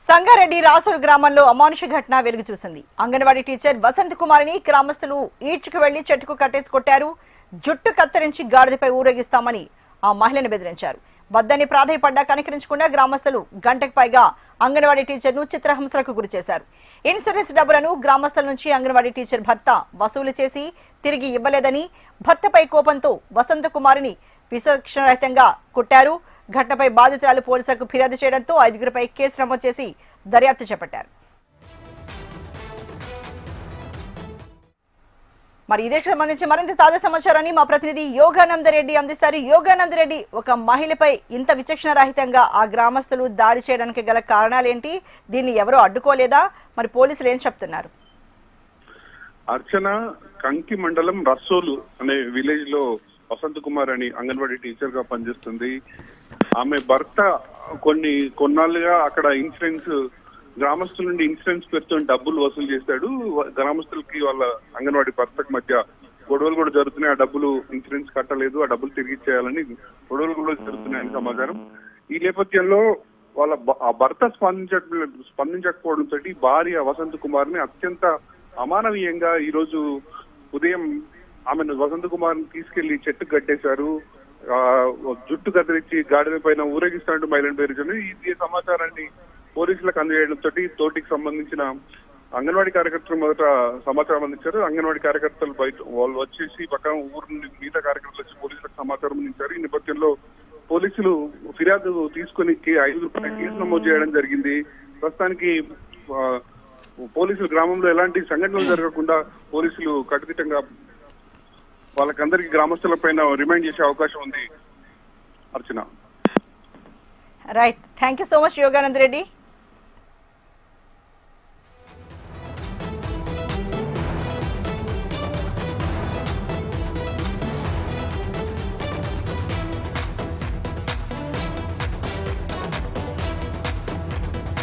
సంగారెడ్డి రాసూరు గ్రామంలో అమానుష ఘటన వెలుగు చూసింది. అంగన్వాడీ టీచర్ వసంత్ కుమార్ని గ్రామస్తులు ఈడ్చుకు వెళ్లి చెట్టుకు కట్టేసి కొట్టారు. జుట్టు కత్తిరించి గాడిదపై ఊరేగిస్తామని ఆ మహిళను బెదిరించారు. వద్దని ప్రాధేయపడ్డా కనికరించకుండా గ్రామస్తులు గంటకు పైగా అంగన్వాడీ టీచర్ను చిత్రహింసలకు గురి చేశారు. ఇన్సూరెన్స్ డబ్బులను గ్రామస్తుల నుంచి అంగన్వాడీ టీచర్ భర్త వసూలు చేసి తిరిగి ఇవ్వలేదని భర్తపై కోపంతో వసంత్ కుమార్ని విచక్షణరహితంగా కొట్టారు. ఘటనపై బాధితురాలు పోలీసులకు ఫిర్యాదు చేయడంతో 5గురిపై కేసు నమోదు చేసి దర్యాప్తు చేపట్టారు. మరి ఇదే సంబంధించి మరింత తాజా సమాచారాన్ని మా ప్రతినిధి యోగానందరెడ్డి అందిస్తారు. యోగానందరెడ్డి, ఒక మహిళపై ఇంత విచక్షణ రహితంగా ఆ గ్రామస్తులు దాడి చేయడానికి గల కారణాలేంటి? దీన్ని ఎవరో అడ్డుకోలేదా? మరి పోలీసులు ఏం చెప్తున్నారు? అర్చన కంకి మండలం రస్సోలు అనే విలేజ్ లో వసంత్ కుమార్ అని అంగన్వాడీ టీచర్ గా పనిచేస్తుంది. ఆమె భర్త కొన్నాళ్ళుగా అక్కడ ఇన్సూరెన్స్ గ్రామస్తుల నుండి ఇన్సూరెన్స్ పేరుతో డబ్బులు వసూలు చేశాడు. గ్రామస్తులకి వాళ్ళ అంగన్వాడీ భర్తకు మధ్య గొడవలు కూడా జరుగుతున్నాయి. ఆ డబ్బులు ఇన్సూరెన్స్ కట్టలేదు, ఆ డబ్బులు తిరిగి ఇచ్చేయాలని గొడవలు కూడా జరుగుతున్నాయని సమాచారం. ఈ నేపథ్యంలో వాళ్ళ భర్త స్పందించకపోవడంతో భార్య వసంత్ కుమార్ ని అత్యంత అమానవీయంగా ఈ రోజు ఉదయం ఆమెను వసంత్ కుమార్ ని తీసుకెళ్లి చెట్టు కట్టేశారు. జుట్టు కత్తిరించి గాడిద పైన ఊరేగిస్తానంటూ మహిళను బెదిరించారు. ఈ సమాచారాన్ని పోలీసులకు అందజేయడంతో తోటికి సంబంధించిన అంగన్వాడీ కార్యకర్తలు మొదట సమాచారం అందించారు. అంగన్వాడీ కార్యకర్తలు బయట వాళ్ళు వచ్చేసి పక్కన ఊరు నుండి మిగతా కార్యకర్తలు వచ్చి పోలీసులకు సమాచారం అందించారు. ఈ నేపథ్యంలో పోలీసులు ఫిర్యాదు తీసుకుని 5 కేసు నమోదు చేయడం జరిగింది. ప్రస్తుతానికి పోలీసులు గ్రామంలో ఎలాంటి సంఘటనలు జరగకుండా పోలీసులు కట్టుదిట్టంగా వాళ్ళకందరికీ గ్రామస్తుల పైన రిమైండ్ చేసే అవకాశం ఉంది. Archana, right, thank you so much Yogananda Reddy.